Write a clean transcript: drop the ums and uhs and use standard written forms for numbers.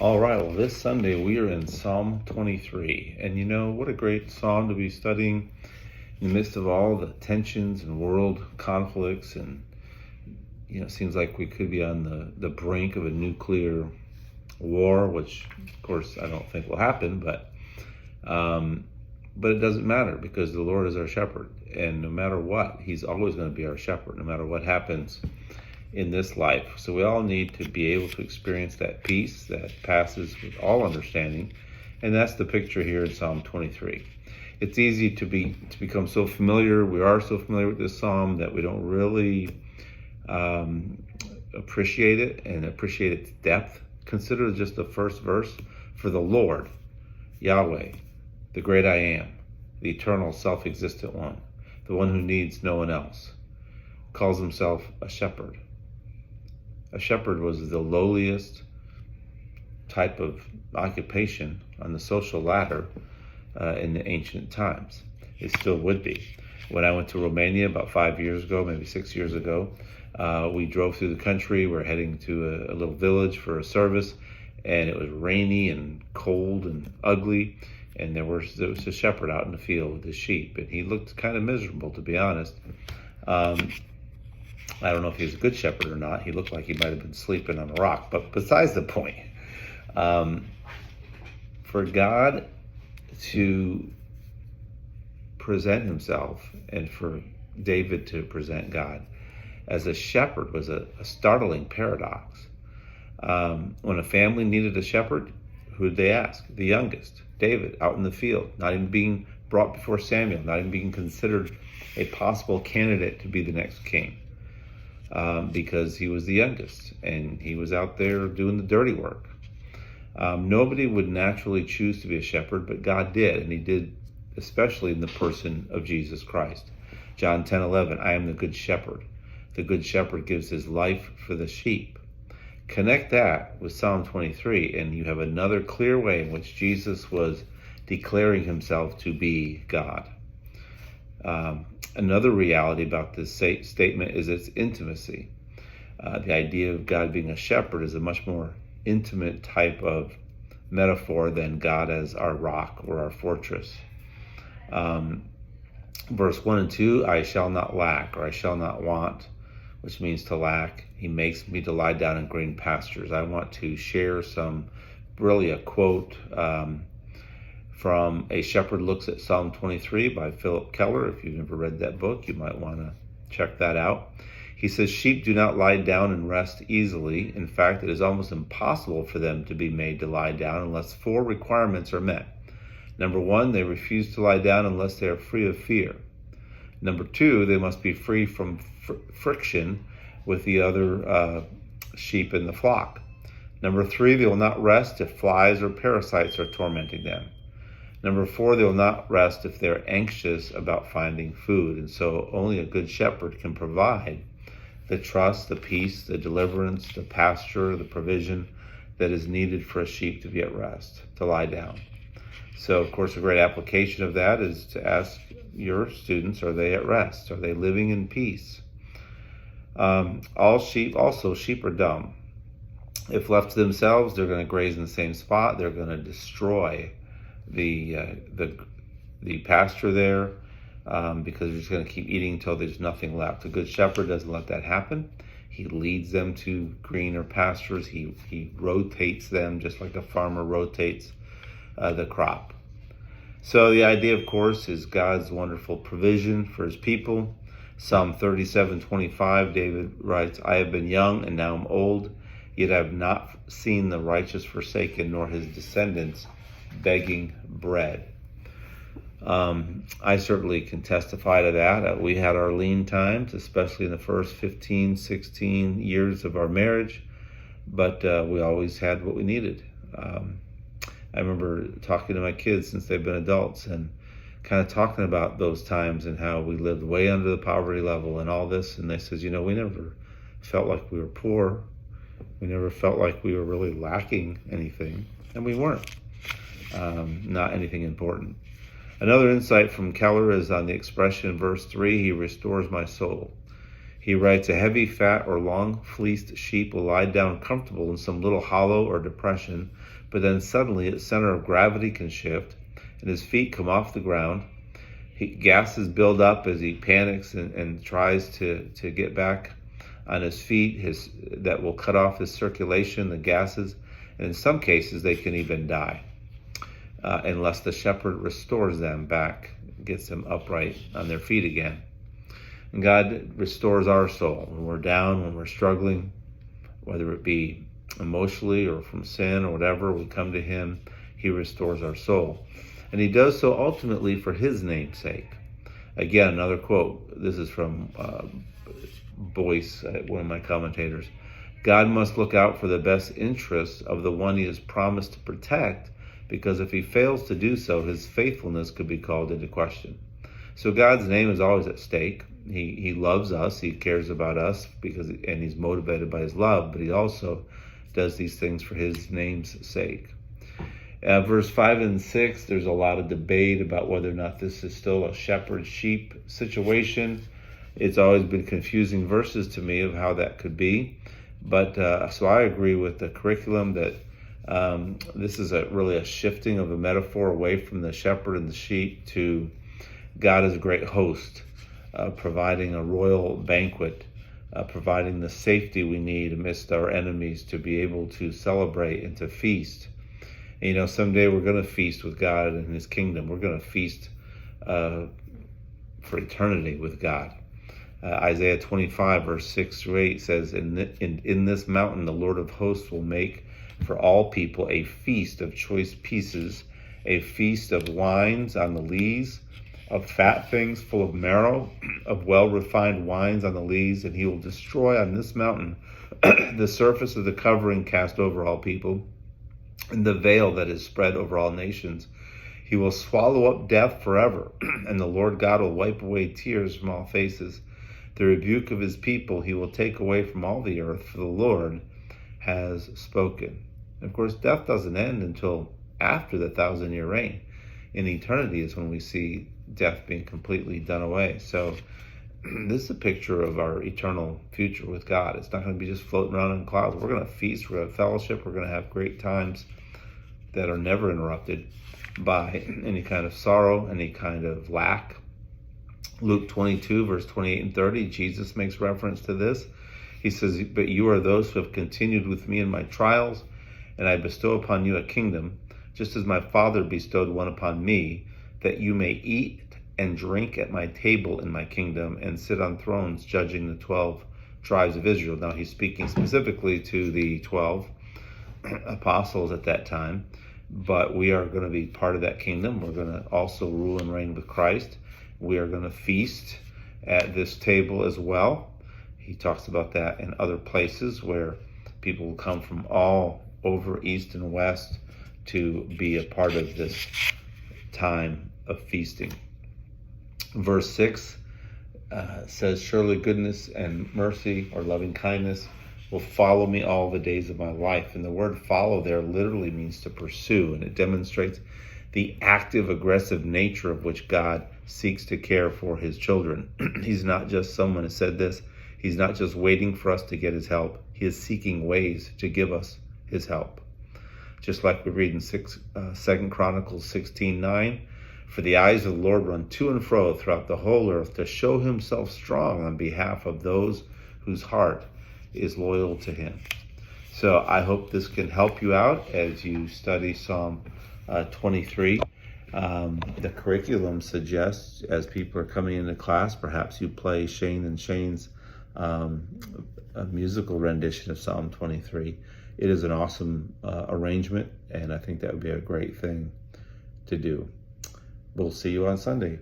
All right, well, this Sunday we are in Psalm 23. And what a great psalm to be studying in the midst of all the tensions and world conflicts. And, it seems like we could be on the brink of a nuclear war, which, of course, I don't think will happen. But it doesn't matter because the Lord is our shepherd. And no matter what, he's always going to be our shepherd, no matter what happens in this life. So we all need to be able to experience that peace that passes with all understanding. And that's the picture here in Psalm 23. It's easy to become so familiar. We are so familiar with this psalm that we don't really appreciate it and appreciate its depth. Consider just the first verse. For the Lord, Yahweh, the great I am, the eternal self-existent one, the one who needs no one else, calls himself a shepherd. A shepherd was the lowliest type of occupation on the social ladder in the ancient times. It still would be. When I went to Romania about 5 years ago, maybe 6 years ago, we drove through the country. We're heading to a little village for a service, and it was rainy and cold and ugly. And there was a shepherd out in the field with his sheep, and he looked kind of miserable, to be honest. I don't know if he was a good shepherd or not. He looked like he might have been sleeping on a rock. But besides the point, for God to present himself and for David to present God as a shepherd was a startling paradox. When a family needed a shepherd, who did they ask? The youngest, David, out in the field, not even being brought before Samuel, not even being considered a possible candidate to be the next king. Because he was the youngest and he was out there doing the dirty work. Nobody would naturally choose to be a shepherd, but God did, and he did especially in the person of Jesus Christ. John 10:11, I am the good shepherd. The good shepherd gives his life for the sheep. Connect that with Psalm 23, and you have another clear way in which Jesus was declaring himself to be God. Another reality about this statement is its intimacy. The idea of God being a shepherd is a much more intimate type of metaphor than God as our rock or our fortress. Verse 1 and 2, I shall not lack, or I shall not want, which means to lack. He makes me to lie down in green pastures. I want to share a quote from A Shepherd Looks at Psalm 23 by Philip Keller. If you've never read that book, you might want to check that out. He says, sheep do not lie down and rest easily. In fact, it is almost impossible for them to be made to lie down unless 4 requirements are met. Number 1, they refuse to lie down unless they are free of fear. Number 2, they must be free from friction with the other sheep in the flock. Number 3, they will not rest if flies or parasites are tormenting them. Number 4, they will not rest if they're anxious about finding food. And so only a good shepherd can provide the trust, the peace, the deliverance, the pasture, the provision that is needed for a sheep to be at rest, to lie down. So, of course, a great application of that is to ask your students, are they at rest? Are they living in peace? Sheep are dumb. If left to themselves, they're going to graze in the same spot. They're going to destroy the pasture there because they're just going to keep eating until there's nothing left. A good shepherd doesn't let that happen. He leads them to greener pastures. He rotates them just like a farmer rotates the crop. So the idea, of course, is God's wonderful provision for his people. Psalm 37:25, David writes, I have been young and now I'm old, yet I have not seen the righteous forsaken, nor his descendants begging bread. I certainly can testify to that. We had our lean times, especially in the first 15, 16 years of our marriage, but we always had what we needed. I remember talking to my kids since they've been adults and kind of talking about those times and how we lived way under the poverty level and all this. And they says, we never felt like we were poor. We never felt like we were really lacking anything. And we weren't. Not anything important. Another insight from Keller is on the expression in verse 3, he restores my soul. He writes, a heavy, fat, or long-fleeced sheep will lie down comfortable in some little hollow or depression, but then suddenly its center of gravity can shift, and his feet come off the ground. Gases build up as he panics and tries to get back on his feet. That will cut off his circulation, the gases, and in some cases they can even die unless the shepherd restores them back, gets them upright on their feet again. And God restores our soul when we're down, when we're struggling, whether it be emotionally or from sin or whatever. We come to him, he restores our soul. And he does so ultimately for his name's sake. Again, another quote. This is from Boyce, one of my commentators. God must look out for the best interests of the one he has promised to protect, because if he fails to do so, his faithfulness could be called into question. So God's name is always at stake. He loves us. He cares about us and he's motivated by his love, but he also does these things for his name's sake. Verse 5 and 6, there's a lot of debate about whether or not this is still a shepherd-sheep situation. It's always been confusing verses to me of how that could be. But so I agree with the curriculum that this is really a shifting of a metaphor away from the shepherd and the sheep to God as a great host, providing a royal banquet, providing the safety we need amidst our enemies to be able to celebrate and to feast. And, someday we're going to feast with God in his kingdom. We're going to feast for eternity with God. Isaiah 25, verse 6 through 8 says, in this mountain the Lord of hosts will make for all people a feast of choice pieces, a feast of wines on the lees, of fat things full of marrow, of well-refined wines on the lees, and he will destroy on this mountain the surface of the covering cast over all people, and the veil that is spread over all nations. He will swallow up death forever, and the Lord God will wipe away tears from all faces. The rebuke of his people he will take away from all the earth, for the Lord has spoken. And of course, death doesn't end until after the 1,000-year reign. In eternity is when we see death being completely done away. So this is a picture of our eternal future with God. It's not going to be just floating around in clouds. We're going to feast, we're going to have fellowship, we're going to have great times that are never interrupted by any kind of sorrow, any kind of lack. Luke 22, verse 28 and 30, Jesus makes reference to this. He says, but you are those who have continued with me in my trials, and I bestow upon you a kingdom, just as my Father bestowed one upon me, that you may eat and drink at my table in my kingdom and sit on thrones judging the 12 tribes of Israel. Now he's speaking specifically to the 12 apostles at that time, but we are going to be part of that kingdom. We're going to also rule and reign with Christ. We are going to feast at this table as well. He talks about that in other places where people will come from all over east and west to be a part of this time of feasting. Verse 6 says, surely goodness and mercy or loving kindness will follow me all the days of my life. And the word follow there literally means to pursue, and it demonstrates the active, aggressive nature of which God seeks to care for his children. He's not just, someone has said this, he's not just waiting for us to get his help. He is seeking ways to give us his help. Just like we read in 2 Chronicles 16:9, for the eyes of the Lord run to and fro throughout the whole earth to show himself strong on behalf of those whose heart is loyal to him. So I hope this can help you out as you study Psalm 23. The curriculum suggests, as people are coming into class, perhaps you play Shane and Shane's a musical rendition of Psalm 23. It is an awesome arrangement, and I think that would be a great thing to do. We'll see you on Sunday.